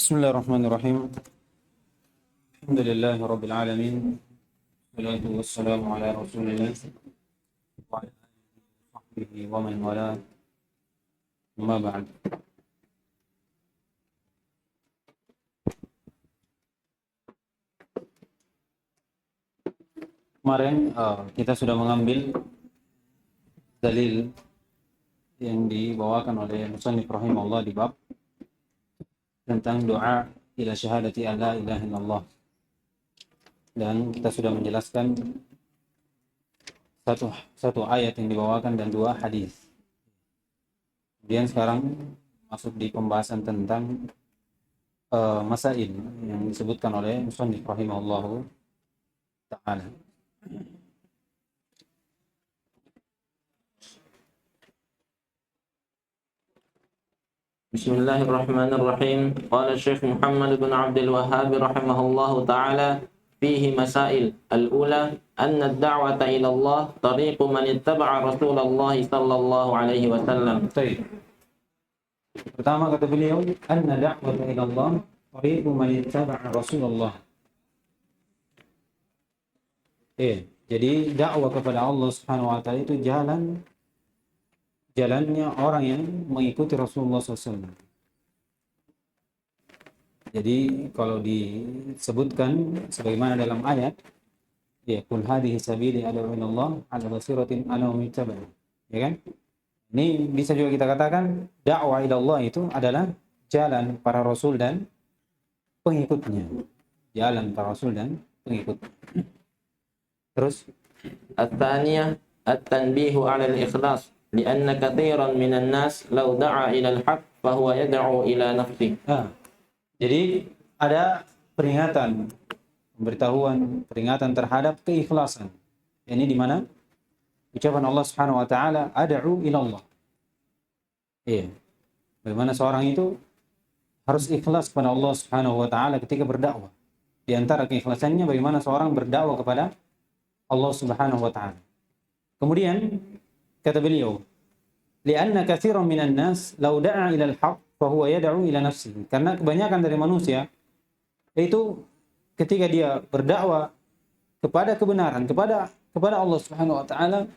Bismillahirrahmanirrahim. Alhamdulillahi Rabbil Alamin. Salatu wassalamu ala Rasulillah wa ala alihi wa sahbihi wa man wala. Amma ba'd. Kemarin kita sudah mengambil dalil yang dibawakan oleh Musannif rahimahullah di bab tentang doa ila syahadati an la ilaha illallah. Dan kita sudah menjelaskan satu ayat yang dibawakan dan dua hadis. Kemudian sekarang masuk di pembahasan tentang masail yang disebutkan oleh Musannif rahimahullah ta'ala. Bismillahirrahmanirrahim. Qala Syekh Muhammad bin Abdul Wahhab rahimahullahu taala fihi masail. Al-ula anna ad-da'wata ila Allah tariqu man ittaba'a Rasulullah sallallahu alaihi wasallam. Baik. Pertama kata beliau, anna da'wata ila Allah tariqu man ittaba'a Rasulullah. Jadi dakwah kepada Allah Subhanahu wa taala itu jalannya orang yang mengikuti Rasulullah SAW. Jadi kalau disebutkan sebagaimana dalam ayat, ya qul hadhihi sabili ad'u ila Allah ala basiratin ana wa man ittaba'ani. Ya kan? Ini bisa juga kita katakan dakwah ila Allah itu adalah jalan para rasul dan pengikutnya. Jalan para rasul dan pengikutnya. Terus At-thaniyah at-tanbihu 'ala al-ikhlas li'anna katsiran minan nas law da'a ila al-haqq fa huwa yad'u ila nafsihi. Jadi ada peringatan terhadap keikhlasan. Ini di mana ucapan Allah Subhanahu wa taala ad'u ila Allah. Bagaimana seorang itu harus ikhlas kepada Allah Subhanahu wa taala ketika berdakwah. Di antara keikhlasannya bagaimana seorang berdakwah kepada Allah Subhanahu wa taala. Kemudian kata beliau, li'anna katsiran minan nas law da'a ila al-haqq fa huwa yad'u ila nafsihi. Karena kebanyakan dari manusia itu ketika dia berdakwah kepada kebenaran, kepada Allah Subhanahu wa taala,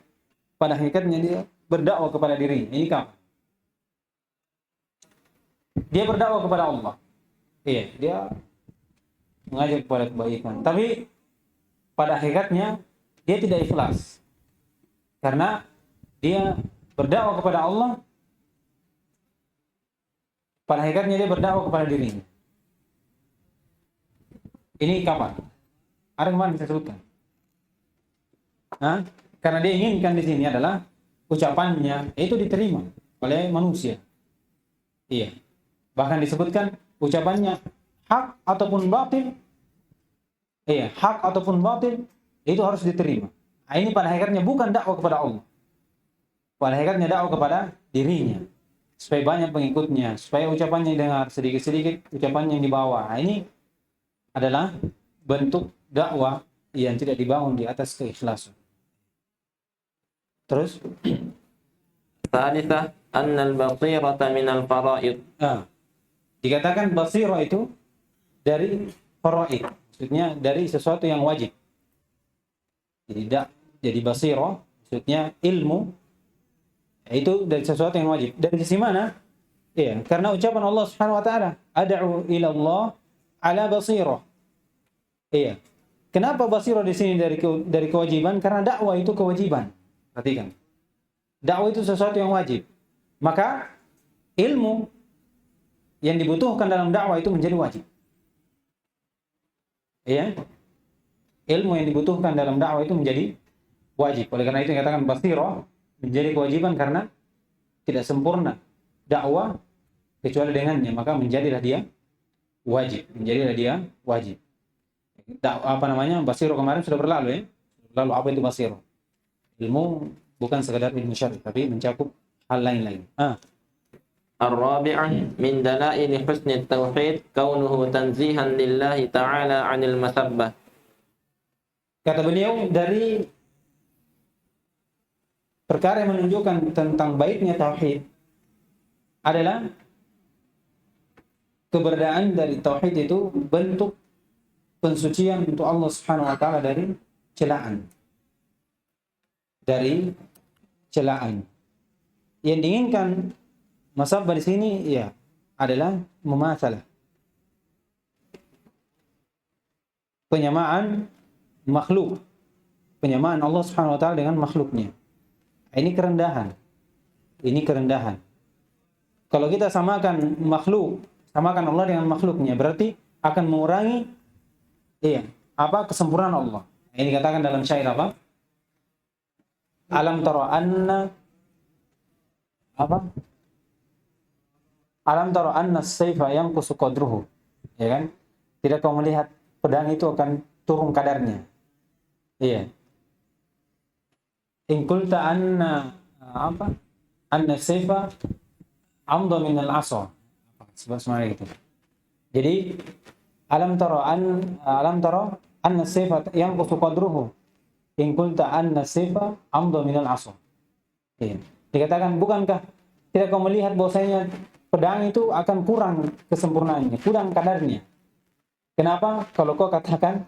pada hakikatnya dia berdakwah kepada dirinya. Ini kapan? Dia berdakwah kepada Allah. Dia mengajak kepada kebaikan. Tapi pada hakikatnya dia tidak ikhlas. Karena dia berdakwah kepada Allah, pada hakikatnya dia berdakwah kepada dirinya. Ini kapan? Ada kemarin kita sebutkan. Karena dia inginkan di sini adalah ucapannya itu diterima oleh manusia. Bahkan disebutkan ucapannya hak ataupun batil. Hak ataupun batil itu harus diterima. Ini pada hakikatnya bukan dakwah kepada Allah. Pada hakikatnya dakwah kepada dirinya. Supaya banyak pengikutnya, supaya ucapannya dengar, sedikit-sedikit ucapannya yang dibawa. Ini adalah bentuk dakwah yang tidak dibangun di atas keikhlasan. Terus Tsalitsah anna al-basirata min al-fara'id. Dikatakan basirah itu dari faraid, maksudnya dari sesuatu yang wajib. Jadi basirah maksudnya ilmu itu dari sesuatu yang wajib. Dari sisi mana? Karena ucapan Allah Subhanahu wa taala, ad'u ila Allah ala basirah. Kenapa basirah di sini dari kewajiban? Karena dakwah itu kewajiban. Perhatikan. Dakwah itu sesuatu yang wajib. Maka ilmu yang dibutuhkan dalam dakwah itu menjadi wajib. Ilmu yang dibutuhkan dalam dakwah itu menjadi wajib. Oleh karena itu dikatakan basirah menjadi kewajiban karena tidak sempurna dakwah kecuali dengannya, maka menjadilah dia wajib. Basirah kemarin sudah berlalu ya. Lalu apa itu basirah? Ilmu bukan sekadar ilmu syar'i tapi mencakup hal lain-lain. Ar-rabi'ah min dalail husni at-tauhid kaunuhu tanzihan lillahi ta'ala 'anil masabbah. Kata beliau, dari perkara yang menunjukkan tentang baiknya tauhid adalah keberadaan dari tauhid itu bentuk pensucian untuk Allah Subhanahu wa taala dari celaan. Dari celaan. Yang diinginkan masabah di sini ya adalah mematsalah. Penyamaan makhluk. Penyamaan Allah Subhanahu wa taala dengan makhluknya. Ini kerendahan. Ini kerendahan. Kalau kita samakan makhluk, samakan Allah dengan makhluknya, berarti akan mengurangi kesempurnaan Allah. Ini dikatakan dalam syair apa? Alam tara anna Alam tara anna as-sayfa yanqusu qadruhu. Ya kan? Tidak kau melihat pedang itu akan turun kadarnya. Iya. In qulta anna Anna as-sayfa amdha min al-'asa. Sebenarnya gitu. Jadi alam tara anna as-sayfa yanqusu qadruhu. In qulta anna as-sayfa amdha min al-'asa. Iya. Dikatakan, bukankah tidak kau melihat bahwasanya pedang itu akan kurang kesempurnaannya, kurang kadarnya. Kenapa? Kalau kau katakan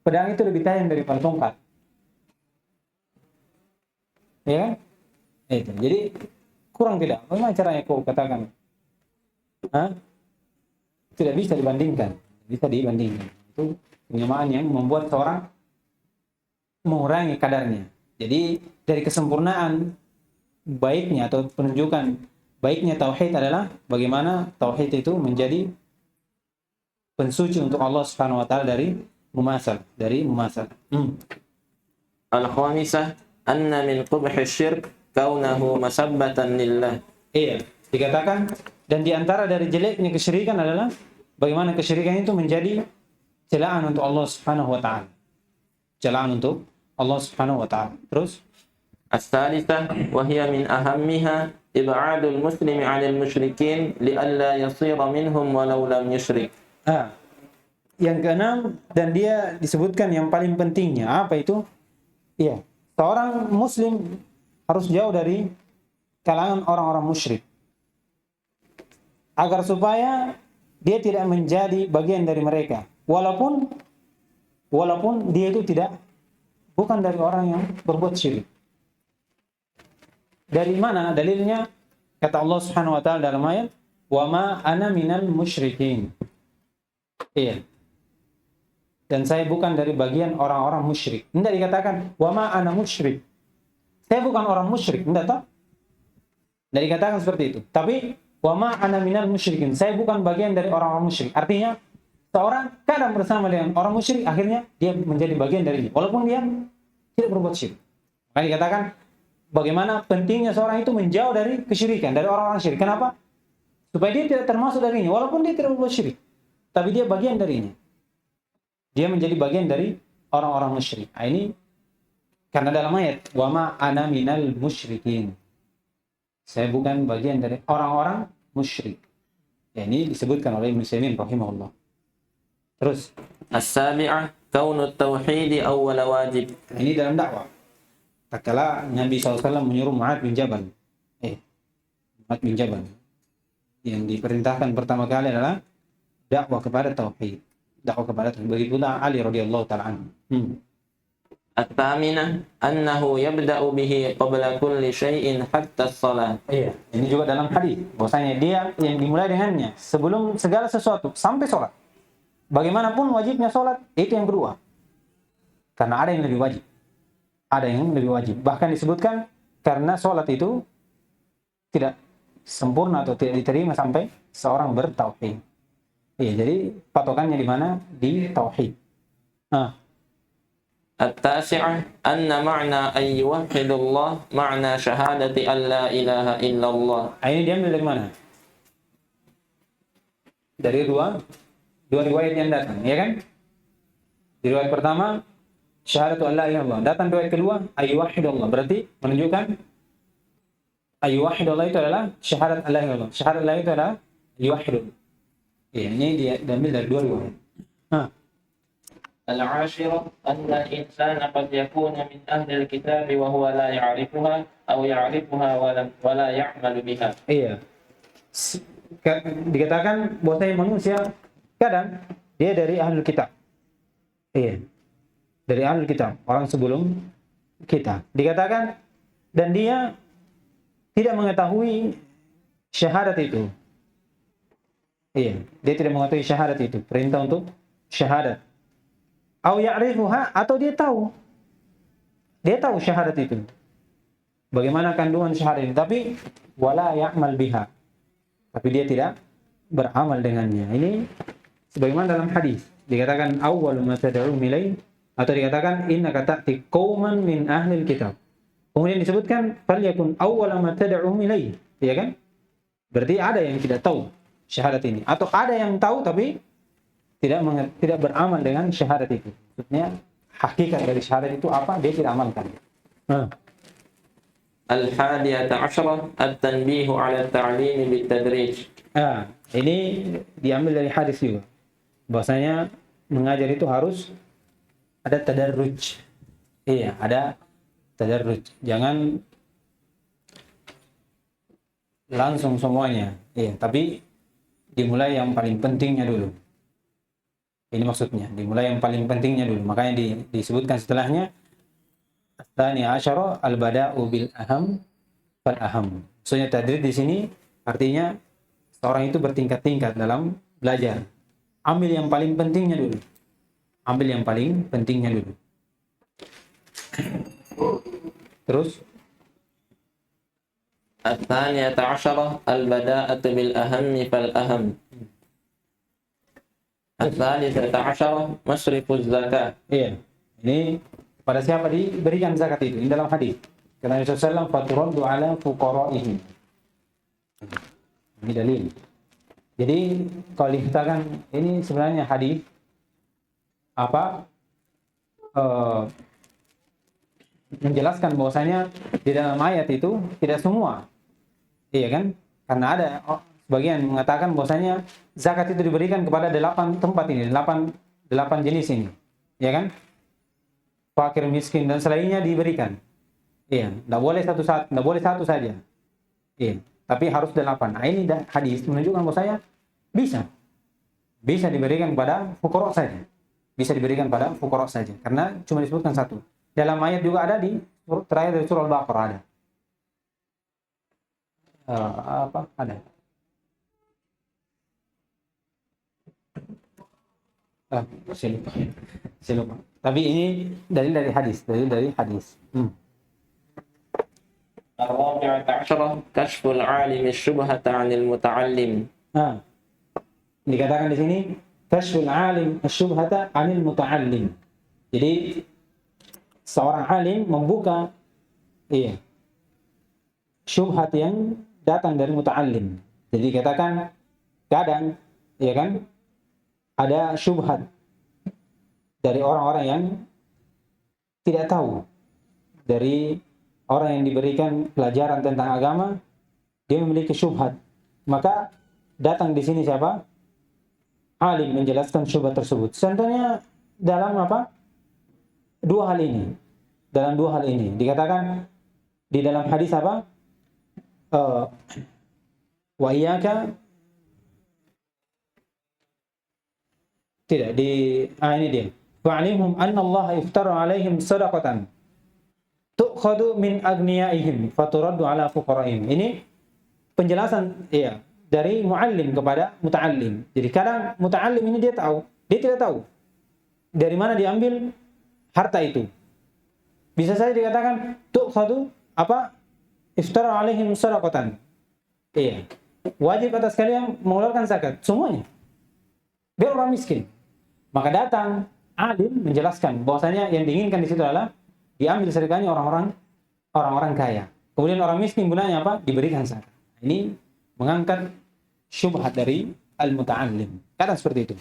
pedang itu lebih tajam daripada tongkat. Ya kan? Itu. Jadi kurang tidak. Bagaimana caranya kau katakan? Tidak bisa dibandingkan. Bisa dibandingkan. Itu penyamaan yang membuat seorang mengurangi kadarnya. Jadi dari kesempurnaan baiknya atau penunjukan baiknya tauhid adalah bagaimana tauhid itu menjadi pensuci untuk Allah Subhanahu wa taala dari mumasal. Al-khamisah anna min qubhi syirk kaunahu masabbatan lillah. Iya, dikatakan dan di antara dari jeleknya kesyirikan adalah bagaimana kesyirikan itu menjadi celaan untuk Allah Subhanahu wa taala. Celaan untuk Allah Subhanahu wa taala. Terus As-salisah wa hiya min ahammiha ib'adul muslimi 'anil musyrikin li'alla yasira minhum walau lam yusyrik. Yang keenam, dan dia disebutkan yang paling pentingnya, apa itu? Iya, seorang muslim harus jauh dari kalangan orang-orang musyrik. Agar supaya dia tidak menjadi bagian dari mereka. Walaupun dia itu bukan dari orang yang berbuat syirik. Dari mana dalilnya? Kata Allah Subhanahu wa taala dalam ayat, "Wa ma ana minal musyrikin." Iya. Dan saya bukan dari bagian orang-orang musyrik. Tidak dikatakan, "Wa ma ana musyrik." Saya bukan orang musyrik, tidak tahu. Tidak dikatakan seperti itu. Tapi, "Wa ma ana minal musyrikin." Saya bukan bagian dari orang-orang musyrik. Artinya, seorang kadang bersama dengan orang musyrik, akhirnya dia menjadi bagian darinya. Walaupun dia tidak berbuat syirik. Maka dikatakan, bagaimana pentingnya seorang itu menjauh dari kesyirikan, dari orang-orang syirik. Kenapa? Supaya dia tidak termasuk darinya, walaupun dia tidak berbuat syirik. Tapi dia bagian darinya. Dia menjadi bagian dari orang-orang musyrik. Ini karena dalam ayat, wa ma ana minal musyrikin. Saya bukan bagian dari orang-orang musyrik. Ya, ini disebutkan oleh Ibnu Utsaimin rahimahullah. Terus, As-sabi'ah kaunut tauhid awwal wajib. Ini dalam dakwah. Tatkala Nabi SAW menyuruh Mu'adz bin Jabal. Mu'adz bin Jabal. Yang diperintahkan pertama kali adalah dakwah kepada tauhid. Dakwah kepada tauhid. Begitulah Ali radhiyallahu taala anhu. At-thaminah annahu yabda'u bihi qabla kulli syai'in hatta as-shalah. Iya, ini juga dalam hadis bahwasanya dia yang dimulai dengannya sebelum segala sesuatu sampai sholat. Bagaimanapun wajibnya sholat, itu yang kedua. Karena ada yang lebih wajib. Ada yang lebih wajib. Bahkan disebutkan karena sholat itu tidak sempurna atau tidak diterima sampai seorang bertauhid. Iya, jadi patokannya di mana? Di tauhid. At-tasi'ah anna ma'na an yuwahhidullah ma'na syahadati an la ilaha illallah. Ini diambil dari mana? Dari dua riwayat yang datang, ya kan? Di riwayat pertama syahadatu an la ilaha illallah. Datang riwayat kedua ayyuwahhidullah. Berarti menunjukkan ayyuwahhidullah itu adalah syahadat an la ilaha illallah. Syahadat la itu adalah ayyuwahhidullah. Ya, ini dia diambil dari dua riwayat. Al-ashirah anna al-insana qad yakuna min ahli al-kitab wa huwa la ya'rifuha aw ya'rifuha wa la ya'malu biha. Iya. dikatakan bahwasanya manusia kadang dia dari ahlul kitab. Iya. Dari ahlul kitab, orang sebelum kita. Dikatakan dan dia tidak mengetahui syahadat itu. Iya, dia tidak mengetahui syahadat itu, perintah untuk syahadat. Au ya'rifuha, atau dia tahu. Dia tahu syahadat itu. Bagaimana kandungan syahadat ini, tapi wala ya'mal biha. Tapi dia tidak beramal dengannya. Ini sebagaimana dalam hadis dikatakan awwal ma tad'u ilai, atau dikatakan innaka ta'ti qauman min ahlil kitab. Kemudian disebutkan falyakun awwal ma tad'u ilai, ya kan? Berarti ada yang tidak tahu syahadat ini, atau ada yang tahu tapi tidak beramal dengan syahadat itu. Maksudnya hakikat dari syahadat itu apa? Dia tidak amalkan. Al-hadiyata asyarah at-tanbihu 'ala at-ta'lim bit-tadrij. Ini diambil dari hadis juga. Bahwasanya mengajar itu harus ada tadarruj. Iya, ada tadarruj. Jangan langsung semuanya. Iya, tapi dimulai yang paling pentingnya dulu. Ini maksudnya, dimulai yang paling pentingnya dulu. Makanya disebutkan setelahnya Tsani asyara al-bada'u bil aham fal aham. Maksudnya tadrid di sini artinya seorang itu bertingkat-tingkat dalam belajar. Ambil yang paling pentingnya dulu. Ambil yang paling pentingnya dulu. Terus Ats-tsaniyata asyarah al-bada'atu bil ahammi fal aham. Ats-tsalisata asyarah masrifuz zakah. Iya. Ini pada siapa diberikan zakat itu? Ini dalam hadis. Kata Nabi SAW, faturaddu ala fuqara'ihim. Ini dalil. Jadi kalau dikatakan ini sebenarnya hadis menjelaskan bahwasanya di dalam ayat itu tidak semua. Iya kan? Karena ada sebagian mengatakan bahwasanya zakat itu diberikan kepada 8 tempat ini, 8 jenis ini. Ya kan? Fakir, miskin dan selainnya diberikan. Iya, enggak boleh satu saja. Iya, tapi harus 8. Nah, ini hadis menunjukkan bahwasanya bisa diberikan kepada fuqara saja. Bisa diberikan pada fuqara saja karena cuma disebutkan satu. Dalam ayat juga ada di terakhir dari surah Al-Baqarah ada. Ada. Saya lupa. Tapi ini dalil dari hadis. Ar-rabi'ata asyarah kashful 'alimi syubhata 'anil muta'allim. Dikatakan di sini kashful 'alim syubhata 'anil muta'allim. Jadi seorang alim membuka syubhat yang datang dari muta'allim. Jadi katakan kadang ya kan ada syubhat dari orang-orang yang tidak tahu, dari orang yang diberikan pelajaran tentang agama, dia memiliki syubhat. Maka datang di sini siapa? Alim menjelaskan syubhat tersebut. Contohnya dalam dua hal ini. Dalam dua hal ini dikatakan di dalam hadis wa iyyaka tidak di ini dia. Fa'alimhum anna Allah iftara 'alaihim shadaqatan tu'khadu min aghniyaihim faturaddu 'ala fuqara'ihim. Ini penjelasan dari muallim kepada muta'allim. Jadi kadang muta'allim ini dia tidak tahu dari mana diambil harta itu. Bisa saja dikatakan tu'khadu iftara 'alaihim shadaqatan. Iya. Wajib atas kalian mengeluarkan zakat semuanya. Biar orang miskin. Maka datang alim menjelaskan bahwasanya yang diinginkan di situ adalah diambil sedekahnya orang-orang kaya. Kemudian orang miskin gunanya apa? Diberikan zakat. Ini mengangkat syubhat dari al-muta'allim. Kadang seperti itu.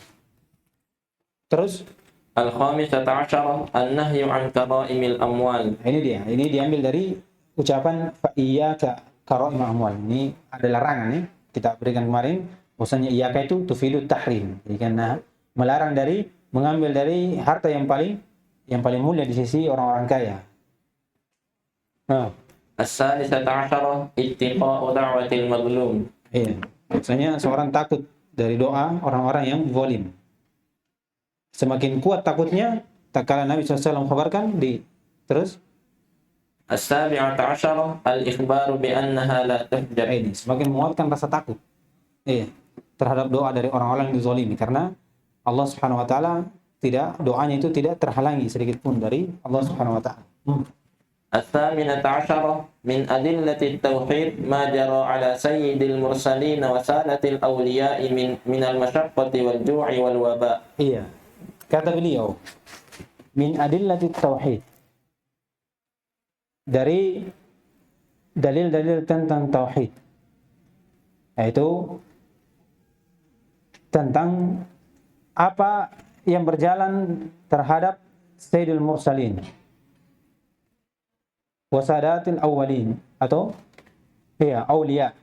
Terus Al-khamisata asyarah an-nahyu 'an kara'imil amwal. ini dia. Ini diambil dari ucapan fa iyyaka kara'imil amwal. Ini ada larangan ya. Kita berikan kemarin bahwasanya iyyaka itu tufidu tahrim. Jadi karena melarang dari mengambil dari harta yang paling mulia di sisi orang-orang kaya. As-salisata asyarah ittiqa'u da'watil mazlum. Iya. Biasanya seorang takut dari doa orang-orang yang zalim. Semakin kuat takutnya, tak kala Nabi SAW mengkhabarkan terus السابعة عشرة الإخبار بأنها لا تهجر. ini semakin menguatkan rasa takut. Iya, terhadap doa dari orang-orang yang dizalimi, karena Allah Subhanahu wa taala doanya itu tidak terhalangi sedikit pun dari Allah Subhanahu wa taala. الثامنة عشرة من أدلة التوحيد ما جرى على سيد المرسلين وسادة الأولياء من المشقة والجوع والوباء. Iya. Kata beliau, min adillati tauhid. Dari dalil-dalil tentang tauhid, yaitu tentang apa yang berjalan terhadap Sayyidul Mursalin wasadatil awwalin, atau aulia.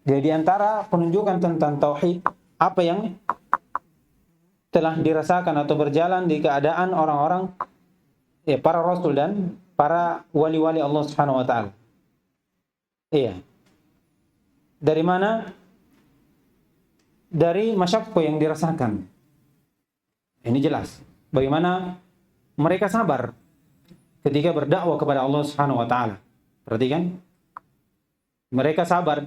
Jadi di antara penunjukan tentang tauhid, apa yang telah dirasakan atau berjalan di keadaan orang-orang para rasul dan para wali-wali Allah Subhanahu wa taala. Iya. Dari mana? Dari masyaqqah yang dirasakan. Ini jelas. Bagaimana mereka sabar ketika berdakwah kepada Allah Subhanahu wa taala. Perhatikan. Mereka sabar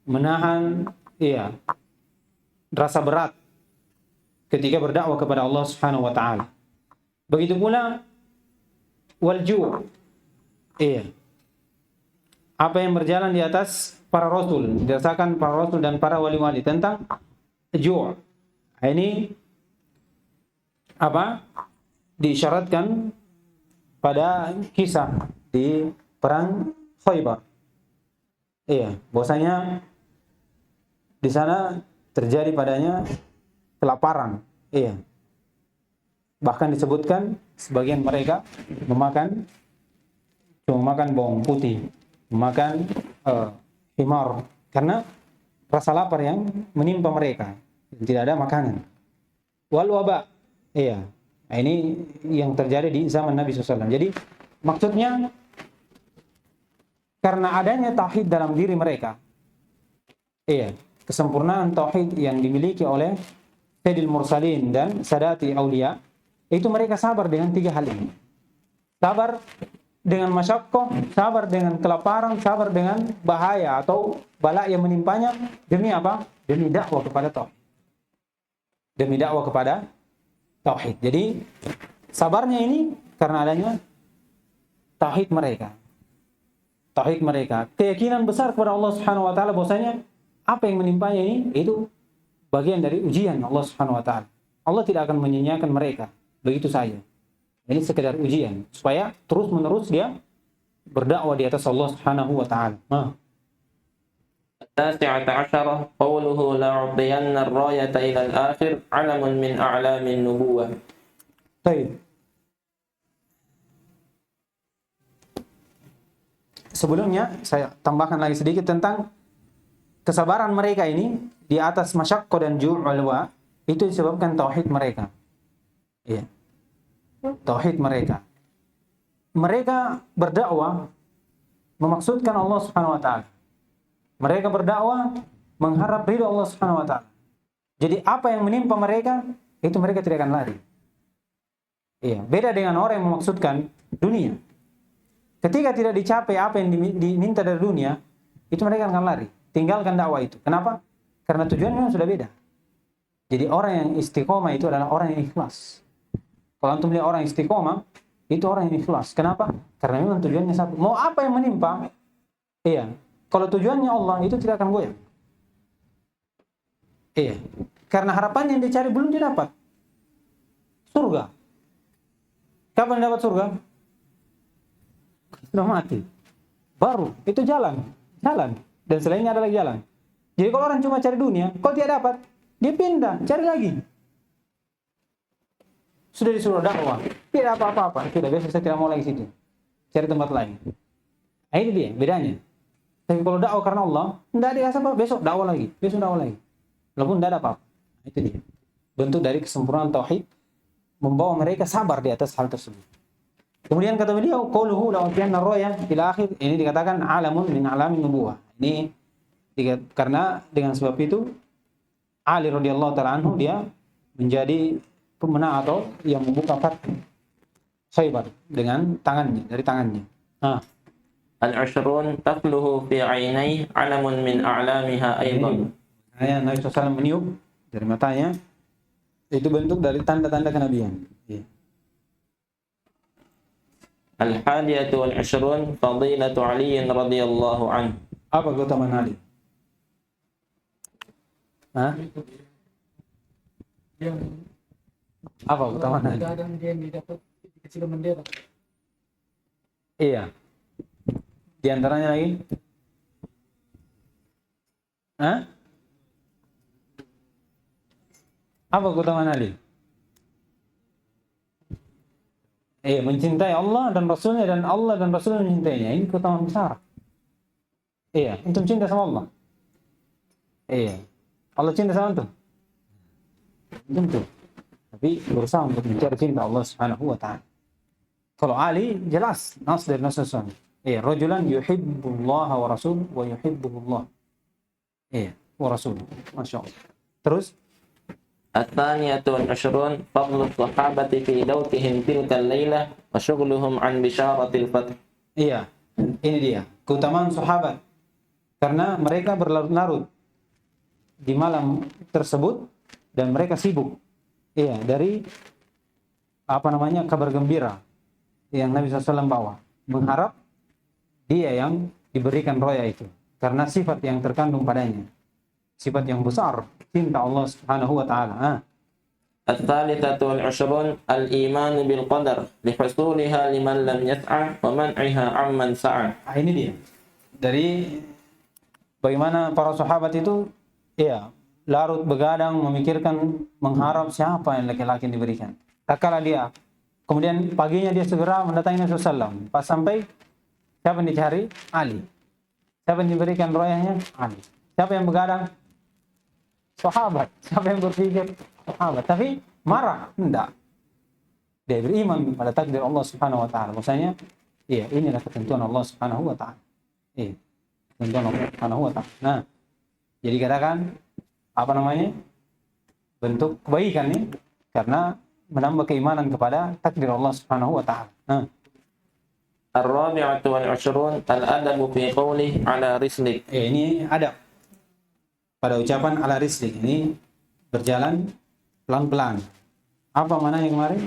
menahan rasa berat ketika berdakwah kepada Allah Subhanahu wa taala. Begitu pula walju'. Iya. Apa yang berjalan di atas para rasul, dirasakan para rasul dan para wali-wali tentang ju'. Ini apa? Diisyaratkan pada kisah di perang Khaybar. Iya, bahwasanya di sana terjadi padanya kelaparan. Iya. Bahkan disebutkan sebagian mereka memakan bawang putih, memakan himar, karena rasa lapar yang menimpa mereka, tidak ada makanan. Wal waba, iya. Nah, ini yang terjadi di zaman Nabi SAW. Jadi maksudnya karena adanya tauhid dalam diri mereka, iya, kesempurnaan tauhid yang dimiliki oleh Sayyidil Mursalin dan Sadati Aulia, itu mereka sabar dengan 3 hal ini. Sabar dengan masyaqqah, sabar dengan kelaparan, sabar dengan bahaya atau bala yang menimpanya. Demi apa? Demi dakwah kepada tauhid. Demi dakwah kepada tauhid. Jadi sabarnya ini karena adanya tauhid mereka. Tauhid mereka. Keyakinan besar kepada Allah Subhanahu wa taala bahwasanya apa yang menimpanya ini itu bagian dari ujian Allah Subhanahu wa taala. Allah tidak akan menyia-nyiakan mereka begitu saja. Ini sekedar ujian supaya terus-menerus dia berdakwah di atas Allah Subhanahu wa taala. التاسعة عشرة قوله لأعطين الراية إلى الآخر علم من أعلام النبوة. Baik. Sebelumnya saya tambahkan lagi sedikit tentang kesabaran mereka ini di atas masyaqqah dan ju' wal wa, itu disebabkan tauhid mereka. Iya. Tauhid mereka. Mereka berdakwah memaksudkan Allah Subhanahu wa taala. Mereka berdakwah mengharap ridha Allah Subhanahu wa taala. Jadi apa yang menimpa mereka, itu mereka tidak akan lari. Iya, beda dengan orang yang memaksudkan dunia. Ketika tidak dicapai apa yang diminta dari dunia, itu mereka akan lari, tinggalkan dakwah itu. Kenapa? Karena tujuannya sudah beda. Jadi orang yang istiqomah itu adalah orang yang ikhlas. Kalau antum lihat orang istiqomah, itu orang yang ikhlas. Kenapa? Karena memang tujuannya satu. Mau apa yang menimpa? Iya. Kalau tujuannya Allah, itu tidak akan goyang. Iya. Karena harapan yang dicari belum didapat. Surga. Kapan dapat surga? Sudah mati. Baru. Itu jalan. Dan selainnya adalah jalan. Jadi kalau orang cuma cari dunia, kalau tidak dapat, dia pindah, cari lagi. Sudah disuruh dakwah, tidak apa-apa, sudah besok saya tidak mau lagi situ, cari tempat lain. Nah, ini dia bedanya. Tapi kalau dakwah karena Allah, tidak dikasih apa, besok dakwah lagi, walaupun tidak ada apa-apa. Itu dia bentuk dari kesempurnaan tauhid, membawa mereka sabar di atas hal tersebut. Kemudian kata beliau, qauluhu la utiyanna ar-raya ila akhir, ini dikatakan alamun min alamin nubuwah. Ini Karena dengan sebab itu Ali radhiyallahu taala anhu dia menjadi pemenang atau yang membuka Fathu Khaybar dengan tangannya, dari tangannya. Nah, Al-Ashrun taqluhu fi 'ainai 'alamun min a'lamiha aidan. Nabi SAW meniup dari matanya, itu bentuk dari tanda-tanda kenabian. Ya. Al-Hadiyatu wal-Ashrun fadilatu Ali radhiyallahu anhu. Apa keutamaan Ali? Hah? Apa keutamaan Ali? Kadang dia dapat kecil bendera. Iya. Di antaranya lagi? Hah? Apa keutamaan Ali? Mencintai Allah dan Rasulnya, dan Allah dan Rasulnya mencintainya. Ini keutamaan besar. Iya, antum cinta sama Allah. Iya. Allah cinta sama antum. Tentu. Tapi berusaha untuk mencari cinta Allah Subhanahu wa taala. Kalau Ali jelas nas dari Rasulullah. Rajulan yuhibbullah wa rasul wa yuhibbullah. Wa rasul. Masyaallah. Terus At-thaniyatu wal-ashrun fadlu sahabati fi dawtihim tilka al-lailah wa syughluhum an bisyaratil fath. Iya, ini dia keutamaan sahabat. Karena mereka berlarut-larut di malam tersebut dan mereka sibuk dari kabar gembira yang Nabi SAW bawa, mengharap dia yang diberikan roya itu karena sifat yang terkandung padanya, sifat yang besar, cinta Allah Subhanahu wa taala. At-thalithatu wal-ashrun al-iman bil qadar li husuliha liman lam yas'a wa man'iha amman sa'a. Ini dia dari bagaimana para sahabat itu larut begadang memikirkan, mengharap siapa yang laki-laki yang diberikan. Tak kala dia kemudian paginya dia segera mendatangi Nabi SAW. Pas sampai, siapa yang dicari? Ali. Siapa yang diberikan royahnya? Ali. Siapa yang begadang? Sahabat. Siapa yang berpikir? Sahabat. Tapi marah? Tidak. Dia beriman pada takdir Allah Subhanahu wa taala. Maksudnya, inilah ketentuan Allah Subhanahu wa taala. Ketentuan Allah Subhanahu wa taala. Nah, jadi katakan bentuk kebaikan nih, karena menambah keimanan kepada takdir Allah Subhanahu wa taala. Ar-rabi'atu wal-ashrun al-adabu fi qawli ala rislik. Ini adab pada ucapan ala rislik. Ini berjalan pelan-pelan. Apa maknanya kemarin?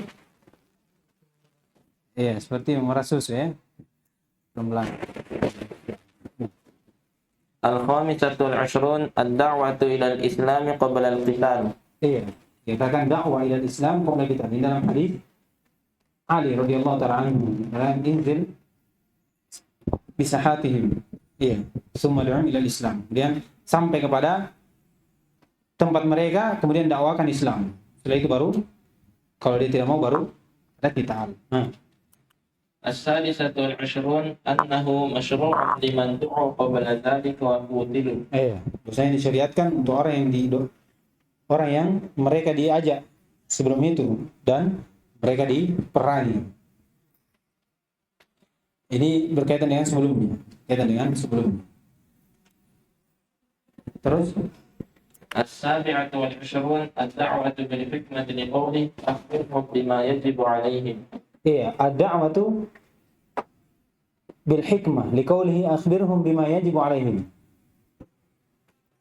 Seperti memerah susu pelan-pelan. Al-khamisatu wal-ashrun ad-da'watu ila al-islam qabla al-qital. Dikatakan dakwah ila Islam qabla kita. Di dalam hadis Ali radhiyallahu ta'ala anhu dalam injil bisahatihim. Summa du'um ila Islam. Kemudian sampai kepada tempat mereka, kemudian dakwakan Islam. Setelah itu baru, kalau dia tidak mau, baru ada qital. As-sadisatu wal-ashrun annahu masyru'un liman du'a qabla dzalika wa qutilu. Dosanya disyariatkan untuk orang yang mereka diajak sebelum itu dan mereka diperangi. Ini berkaitan dengan sebelumnya. Terus As-sabi'atu wal-ashrun ad-da'watu bil hikmati li qawli akhbirhum bima yajibu 'alaihim. Ad-da'watu bil hikmah li qawlihi akhbirhum bima yajibu 'alaihim.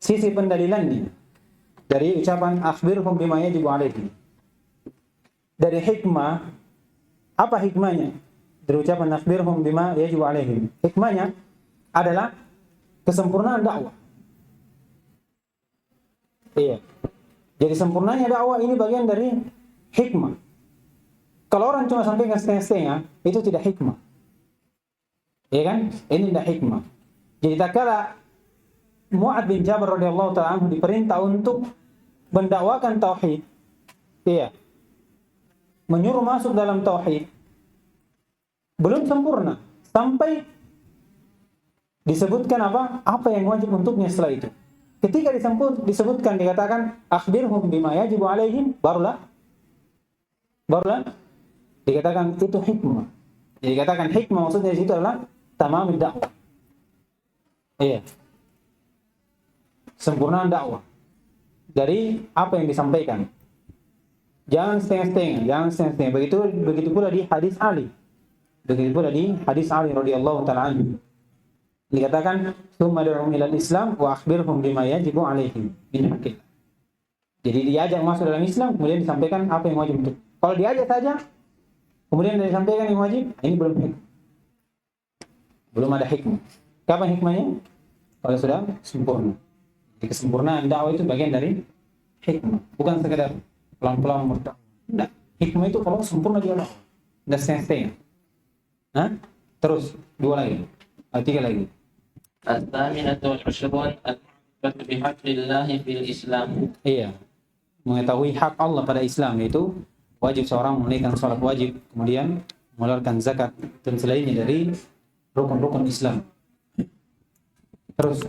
Sisi pendalilannya dari ucapan akhbirhum bima yajibu 'alaihim. Dari hikmah, apa hikmahnya? Dari ucapan akhbirhum bima yajibu 'alaihim. Hikmahnya adalah kesempurnaan dakwah. Jadi sempurnanya dakwah ini bagian dari hikmah. Kalau orang cuma sampaikan setengah-setengah, itu tidak hikmah. Ini tidak hikmah. Jadi tak kala Mu'ad bin Jabal radhiyallahu ta'ala anhu diperintah untuk mendakwakan tauhid, menyuruh masuk dalam tauhid, belum sempurna sampai disebutkan apa yang wajib untuknya setelah itu. Ketika disebutkan, dikatakan akhbirhum bima yajibu 'alaihim, barulah dikatakan itu hikmah. Jadi dikatakan hikmah maksudnya di situ adalah tamamud dakwah. Sempurnaan dakwah dari apa yang disampaikan. Jangan setengah-setengah. Begitu pula di hadis Ali. Begitu pula di hadis Ali radhiyallahu taala anhu. Dikatakan, "Tsumma du'u ilal Islam wa akhbirhum bima yajibu 'alaihim min haqqillah." Jadi diajak masuk dalam Islam, kemudian disampaikan apa yang wajib untuk. Kalau diajak saja, kemudian disampaikan yang wajib, ini belum hikmah. Belum ada hikmah. Kapan hikmahnya? Kalau sudah sempurna. Jadi kesempurnaan dakwah itu bagian dari hikmah, bukan sekedar pelan-pelan berdakwah. Tidak. Hikmah itu kalau sempurna dia dakwah. Tidak setengah-setengah. Terus dua lagi, tiga lagi. الثامنة والعشرون المعرفة بحق الله في الإسلام. Iya, mengetahui hak Allah pada Islam, yaitu wajib seorang menunaikan salat wajib, kemudian mengeluarkan zakat dan selainnya dari rukun-rukun Islam. Terus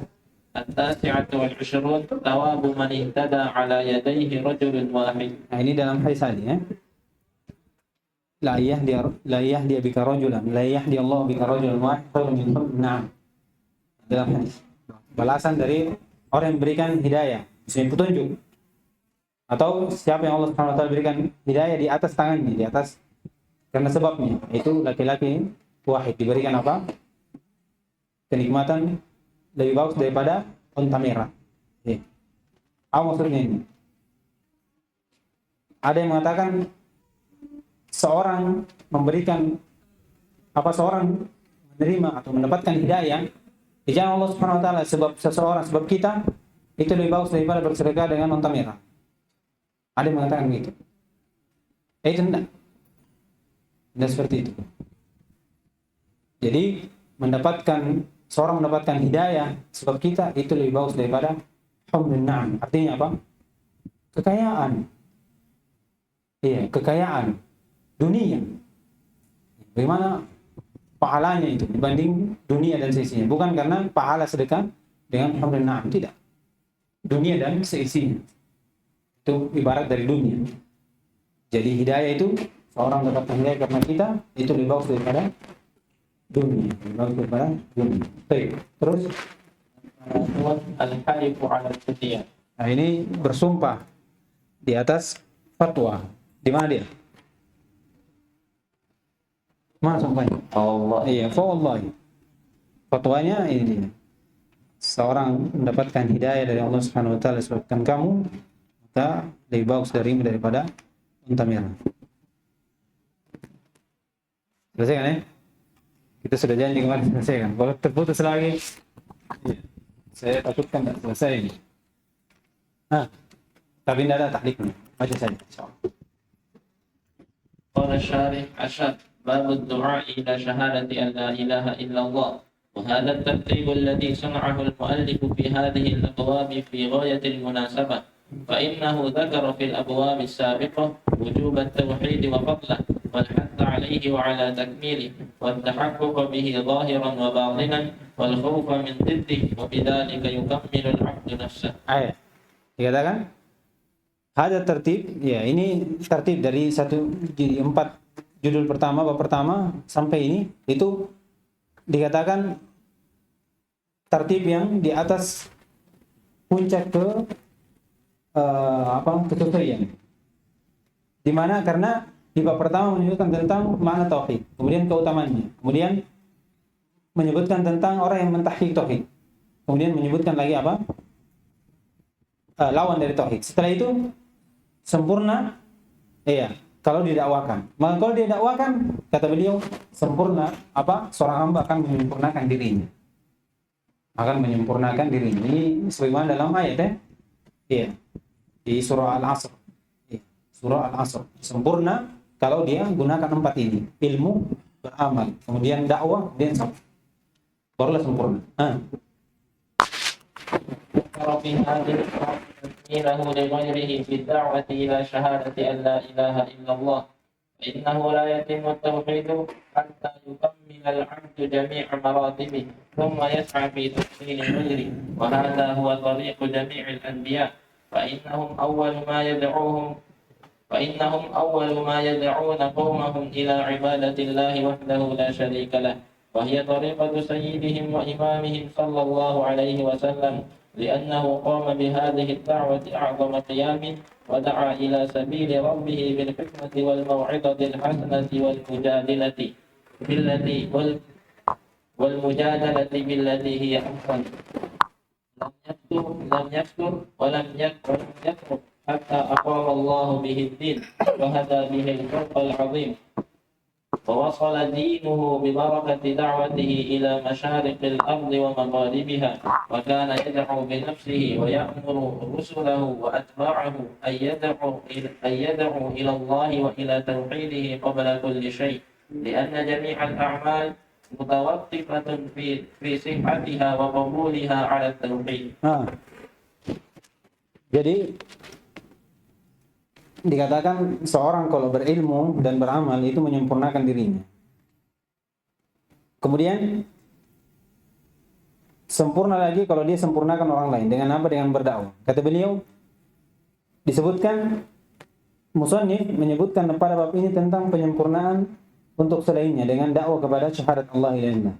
التاسعة والعشرون ثواب من اهتدى على يديه رجل واحد. nah ini dalam hadis tadi ya. La yahdi bika rajulan, la yahdi Allah bika rajulan wahid khairun min humrin na'am. Dalam hadis. Balasan dari orang yang berikan hidayah, misalnya petunjuk. Atau siapa yang Allah Subhanahu wa taala berikan hidayah di atas tangannya, di atas karena sebabnya, itu laki-laki wahid diberikan apa? Kenikmatan lebih bagus daripada unta merah. Ya. Apa maksudnya ini? Ada yang mengatakan seorang menerima atau mendapatkan hidayah di jalan Allah Subhanahu wa taala sebab kita itu lebih bagus daripada bersedekah dengan unta merah. Ada yang mengatakan begitu. Itu tidak seperti itu. Jadi seorang mendapatkan hidayah sebab kita itu lebih bagus daripada humrin na'am. Artinya apa? Kekayaan. Iya, kekayaan dunia. Bagaimana pahalanya itu dibanding dunia dan seisinya? Bukan karena pahala sedekah dengan humrin na'am, tidak. Dunia dan seisinya. Itu ibarat dari dunia. Jadi hidayah itu seorang mendapatkan hidayah karena kita itu lebih bagus daripada dunia. Baik. Terus al-halifu 'ala al-futiyah. nah ini bersumpah di atas fatwa. Di mana dia? Mana sumpahnya? Allah. Iya, fa wallahi. Fatwanya ini dia. Seorang mendapatkan hidayah dari Allah Subhanahu wa taala sebabkan kamu, maka lebih bagus daripada unta merah. Selesai kan ya? Kita sudah janji kemarin selesai kan? Kalau terputus lagi, saya takutkan tidak selesai ini. Tapi tidak ada takliknya. Baca saja, insyaAllah. قال الشارح أشهد باب الدعاء إلى شهادة أن لا إله إلا الله، وهذا الترتيب الذي صنعه المؤلف في هذه الأبواب في غاية المناسبة، فإنه ذكر في الأبواب السابقة وجوب التوحيد وفضله والحث عليه وعلى تكميله والتحقق به ظاهرا وباطنا والخوف من ضده، وبذلك يكمل العبد نفسه. Dikatakan ada tertib, ya ini tertib dari 4 judul pertama, bab pertama sampai ini, itu dikatakan tertib yang di atas puncak kesucian. Di mana karena di bab pertama menyebutkan tentang makna tauhid, kemudian keutamaannya, kemudian menyebutkan tentang orang yang mentahqiq tauhid, kemudian menyebutkan lagi apa? Lawan dari tauhid. Setelah itu sempurna, kalau didakwakan. Maka kalau didakwakan, kata beliau, sempurna seorang hamba akan menyempurnakan dirinya. Ini sebagaimana dalam ayat di surah Al-Asr. Surah Al-Asr. Sempurna kalau dia gunakan 4 ini. Ilmu, beramal, kemudian dakwah, kemudian sabar. Barulah sempurna. في هذه تمثيله لغيره في الدعوة إلى شهادة أن لا إله إلا الله، فإنه لا يتم التوحيد حتى يكمل العبد جميع مراتبه ثم يسعى في تحصيل غيره، وهذا هو طريق جميع الأنبياء، فإنهم أول ما يدعون قومهم إلى عبادة الله وحده لا شريك له، وهي طريقة سيدهم وإمامهم صلى الله عليه وسلم، لأنه قام بهذه الدعوة أعظم قيام ودعا إلى سبيل ربه بالحكمة والموعظة الحسنة والمجادلة بالتي هي أحسن. لم يكثر ولم يترك حتى أقام الله به الدين وهدى به الخلق العظيم، ووصل دينه ببركة دعوته إلى مشارق الأرض ومغاربها، وكان يدعو بنفسه ويأمر رسله وأتباعه أن يدعوا إلى الله وإلى توحيده قبل كل شيء، لأن جميع الأعمال متوقفة في صحتها وقبولها على التوحيد. Jadi dikatakan seorang kalau berilmu dan beramal itu menyempurnakan dirinya. Kemudian sempurna lagi kalau dia sempurnakan orang lain. Dengan apa? Dengan berdakwah. Kata beliau, disebutkan, musannif menyebutkan pada bab ini tentang penyempurnaan untuk selainnya dengan dakwah kepada syahadat Allah ilaha illallah.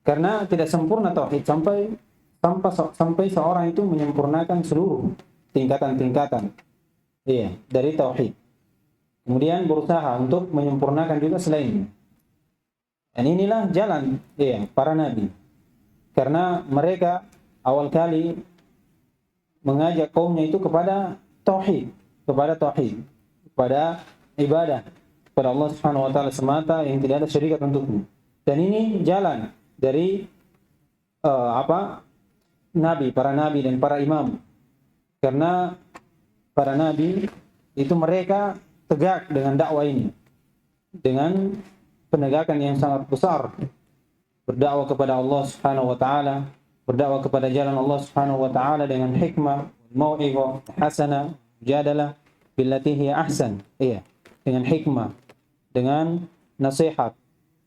Karena tidak sempurna tauhid sampai seorang itu menyempurnakan seluruh tingkatan-tingkatan dari tauhid. Kemudian berusaha untuk menyempurnakan juga selainnya. Dan inilah jalan para nabi. Karena mereka awal kali mengajak kaumnya itu kepada tauhid, kepada ibadah kepada Allah Subhanahu wa taala semata yang tidak ada syarikat untuknya. Dan ini jalan dari para nabi dan para imam. Karena para nabi itu mereka tegak dengan dakwah ini, dengan penegakan yang sangat besar, berdakwah kepada Allah Subhanahu wa taala, berdakwah kepada jalan Allah Subhanahu wa taala dengan hikmah, mau'izah hasanah, mujadalah billati hiya ahsan. Dengan hikmah, dengan nasihat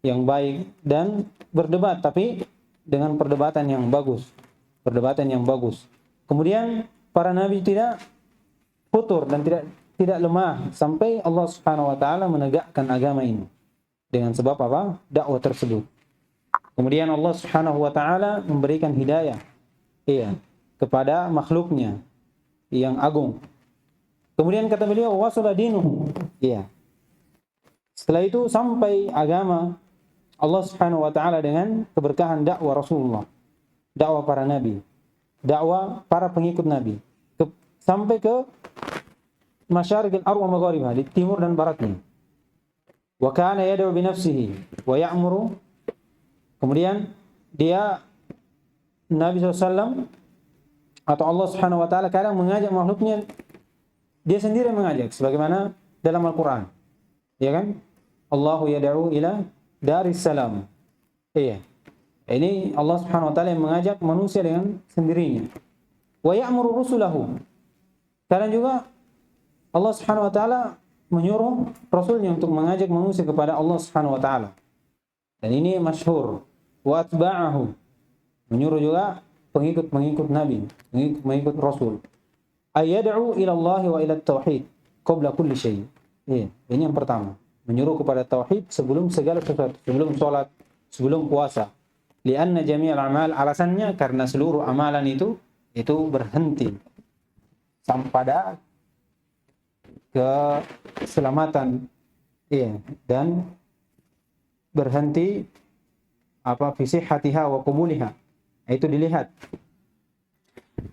yang baik, dan berdebat tapi dengan perdebatan yang bagus. Kemudian para nabi tidak futur dan tidak lemah sampai Allah Subhanahu wa taala menegakkan agama ini. Dengan sebab apa? Dakwah tersebut. Kemudian Allah Subhanahu wa taala memberikan hidayah kepada makhluknya yang agung. Kemudian kata beliau, wasala dinuhu. Setelah itu sampai agama Allah Subhanahu wa taala dengan keberkahan dakwah Rasulullah, dakwah para nabi, dakwah para pengikut nabi, sampai ke masyariqil ardh wa magharibiha, di timur dan baratnya. Wa kana yad'u bi nafsihi wa ya'muru. Kemudian dia Nabi SAW atau Allah Subhanahu wa taala kadang mengajak makhluknya, dia sendiri mengajak sebagaimana dalam Al-Qur'an. Ya kan? Allahu yad'u ila daris salam. Ini Allah Subhanahu wa taala yang mengajak manusia dengan sendirinya. Wa ya'muru rusulahu. Kadang juga Allah Subhanahu wa taala menyuruh rasulnya untuk mengajak manusia kepada Allah Subhanahu wa taala. Dan ini masyhur. Wa atba'ahu. Menyuruh juga pengikut Nabi, pengikut Rasul. Ayyad'u ila Allah wa ila tauhid qabla kulli syai'. Ini yang pertama. Menyuruh kepada tauhid sebelum segala sesuatu, sebelum salat, sebelum puasa. Lianna jami'al a'mal, alasannya karena seluruh amalan itu berhenti pada keselamatan dan berhenti fi sihhatiha wa qabuliha. Itu dilihat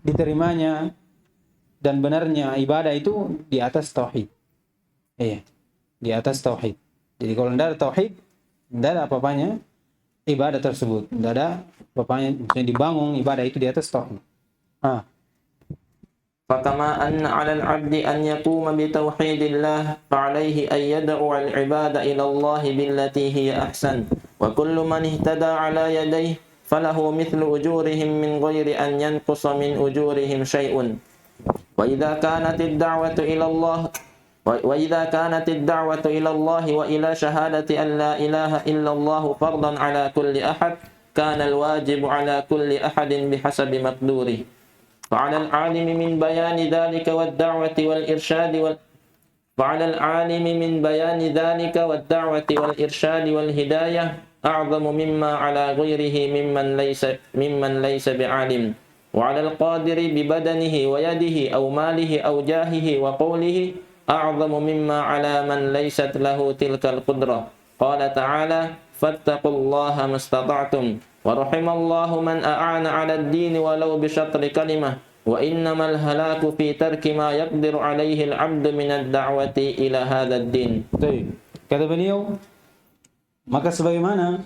diterimanya dan benarnya ibadah itu di atas tauhid. Di atas tauhid. Jadi kalau tidak ada tauhid, tidak ada apa-apanya ibadah tersebut. Tidak ada apa-apanya, misalnya dibangun ibadah itu di atas tauhid. فكما أن على العبد أن يقوم بتوحيد الله فعليه أن يدعو العباد إلى الله بالتي هي أحسن وكل من اهتدى على يديه فله مثل أجورهم من غير أن ينقص من أجورهم شيء وإذا كانت الدعوة إلى الله وإلى شهادة أن لا إله إلا الله فرضا على كل أحد كان الواجب على كل أحد بحسب مقدوره فعلى العالم من بيان ذلك والدعوة والإرشاد والهداية أعظم مما على غيره ممن ليس بعالم wa 'alal qadiri bi badanihi wa yadihi aw malihi aw jahihi wa qawlihi a'zamu mimma 'ala man laysat lahu tilkal qudrah. Qala ta'ala fattaqullaha mastata'tum wa rahimallahu man a'ana 'ala ad-din walau bi syatri kalimah wa innamal halaku fi tarki ma yaqdiru 'alaihi al-'abdu min ad-da'wati ila hadha ad-din. Kata beliau, maka sebagaimana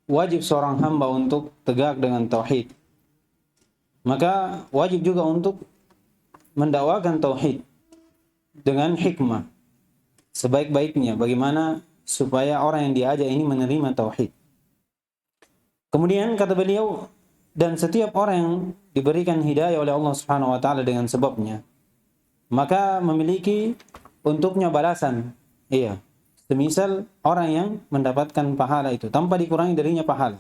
wajib seorang hamba untuk tegak dengan tauhid, maka wajib juga untuk mendakwakan tauhid dengan hikmah sebaik-baiknya, bagaimana supaya orang yang diajak ini menerima tauhid. Kemudian kata beliau, dan setiap orang yang diberikan hidayah oleh Allah Subhanahu wa taala dengan sebabnya, maka memiliki untuknya balasan. Iya. Semisal orang yang mendapatkan pahala itu tanpa dikurangi darinya pahala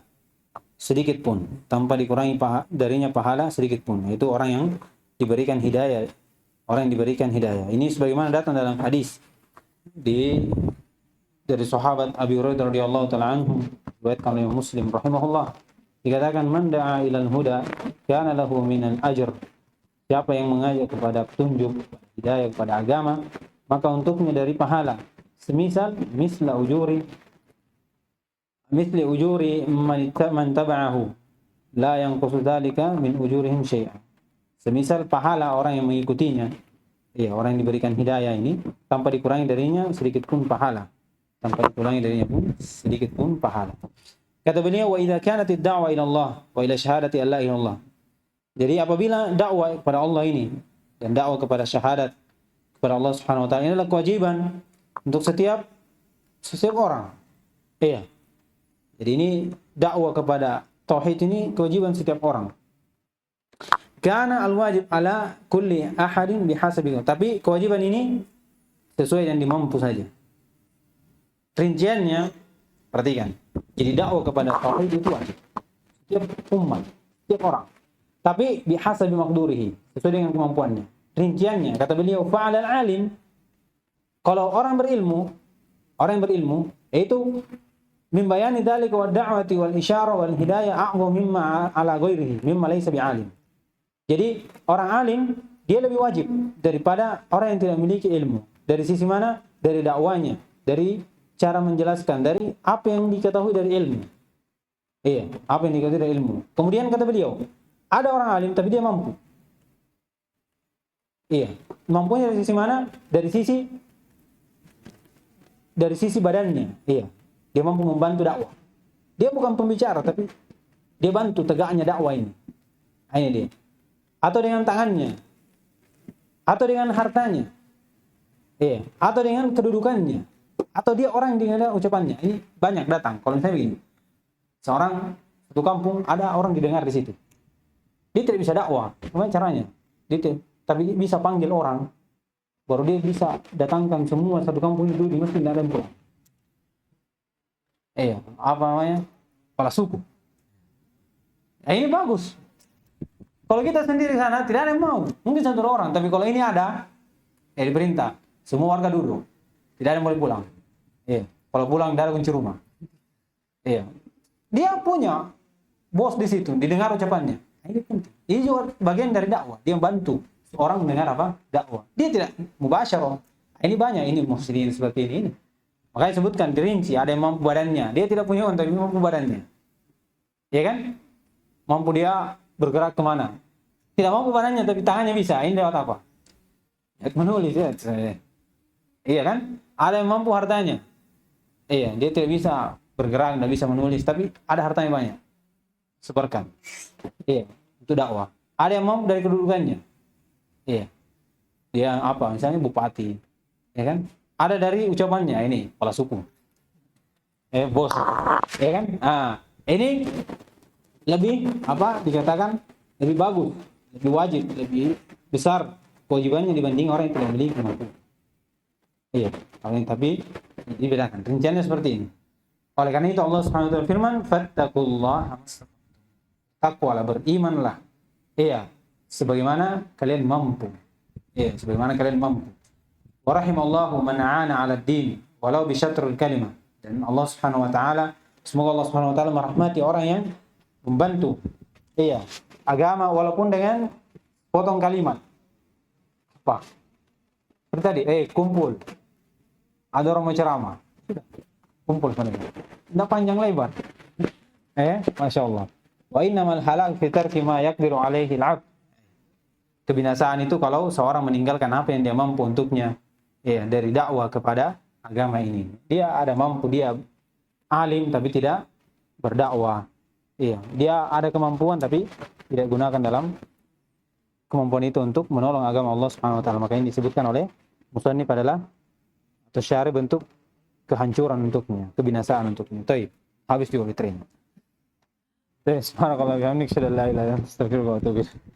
sedikit pun, tanpa dikurangi darinya pahala sedikit pun. Itu orang yang diberikan hidayah, orang yang diberikan hidayah. Ini sebagaimana datang dalam hadis dari sahabat Abi Hurairah radhiyallahu taala anhu, riwayatkan oleh Muslim rahimahullah. Dikatakan man da'a ilal huda kana lahu minal ajr. Siapa yang mengajak kepada petunjuk, hidayah kepada agama, maka untuknya dari pahala semisal misli ujuri man taba'ahu la yanqusu dzalika min ujurihim syai'an. Semisal pahala orang yang mengikutinya, ya, orang yang diberikan hidayah ini tanpa dikurangi darinya sedikit pun pahala, tanpa dikurangi darinya pun sedikit pun pahala. Kata beliau, wa idza kanat ad-da'wa ila Allah wa ila syahadati alla ilaha illallah. Jadi apabila dakwah kepada Allah ini dan dakwah kepada syahadat kepada Allah Subhanahu wa taala, ini adalah kewajiban untuk setiap orang. Iya. Jadi ini dakwah kepada tauhid ini kewajiban setiap orang. Kana al-wajib ala kulli ahadin bihasabihi. Tapi kewajiban ini sesuai yang dimampu saja. Rinciannya perhatikan. Jadi dakwah kepada tauhid itu wajib. Setiap umat, setiap orang. Tapi bihasabi maqdurihi, sesuai dengan kemampuannya. Rinciannya kata beliau fa'alal alim. Kalau orang yang berilmu, yaitu min bayani dzalika wa da'wati wal isyarah wal hidayah a'dhamu mimma ala ghairihi mimma laysa bi'alim. Jadi orang alim dia lebih wajib daripada orang yang tidak memiliki ilmu. Dari sisi mana? Dari dakwanya, dari cara menjelaskan, dari apa yang diketahui dari ilmu. Iya, apa yang diketahui dari ilmu. Kemudian kata beliau, ada orang alim tapi dia mampu. Iya, mampunya dari sisi mana? Dari sisi badannya, iya. Dia mampu membantu dakwah. Dia bukan pembicara, tapi dia bantu tegaknya dakwah ini. Ini dia. Atau dengan tangannya. Atau dengan hartanya. Iya. Atau dengan kedudukannya. Atau dia orang yang dengar ucapannya. Ini banyak datang. Kalau misalnya begini. Satu kampung, ada orang didengar di situ. Dia tidak bisa dakwah. Bagaimana caranya? Tapi bisa panggil orang. Baru dia bisa datangkan semua satu kampung itu di masjid dan pulang. Apa namanya? Kepala suku. Ini bagus. Kalau kita sendiri sana tidak ada yang mau. Mungkin satu orang, tapi kalau ini ada, diperintah semua warga duduk. Tidak ada yang boleh pulang. Kalau pulang tidak ada kunci rumah. Dia punya bos di situ, didengar ucapannya. Ini penting. Ini juga bagian dari dakwah. Dia bantu orang mendengar apa? Dakwah. Dia tidak mubasyarah. Ini banyak ini muslimin seperti ini. Makanya sebutkan dirinci, ada yang mampu badannya. Dia tidak punya uang tapi mampu badannya. Ya kan? Mampu dia bergerak kemana. Tidak mampu badannya tapi tangannya bisa. Ini lewat apa? Ya, menulis ya. Iya kan? Ada yang mampu hartanya. Iya, dia tidak bisa bergerak, tidak bisa menulis, tapi ada hartanya banyak. Sebarkan. Iya, itu dakwah. Ada yang mampu dari kedudukannya. Iya. Dia apa? Misalnya bupati. Ya kan? Ada dari ucapannya, ini kepala suku. Bos. Ya kan? Ini lebih dikatakan lebih bagus, lebih wajib, lebih besar kewajibannya dibanding orang yang tidak memiliki kemampuan. Iya, tapi dibedakan. Rinciannya seperti ini. Oleh karena itu Allah Subhanahu wa taala firman, "Fattaqullaha mastata'tum." Takwalah, berimanlah. Iya, sebagaimana kalian mampu. Iya, sebagaimana kalian mampu. Wa rahimallahu man 'ana 'ala ad-din walau bi syatril kalimah. Dan Allah Subhanahu wa taala, semoga Allah Subhanahu wa taala merahmati orang yang membantu. Iya, agama walaupun dengan potong kalimat. Apa? Seperti tadi, kumpul. Ada orang mau ceramah. Sudah. Kumpul sebenarnya. Tidak panjang lebar. Masya Allah. Wa innamal halak fi tarki ma yaqdiru alaihi al-'abd. Kebinasaan itu kalau seorang meninggalkan apa yang dia mampu untuknya, dari dakwah kepada agama ini. Dia ada mampu, dia alim tapi tidak berdakwah. Dia ada kemampuan tapi tidak gunakan dalam kemampuan itu untuk menolong agama Allah Subhanahu wa taala. Maka ini disebutkan oleh musannif adalah atau syarih bentuk kehancuran untuknya, kebinasaan untuknya. Baik, habis juga diterima. Subhanakallah wa bihamdika, asyhadu an la ilaha illa anta, astaghfiruka wa atubu ilaik.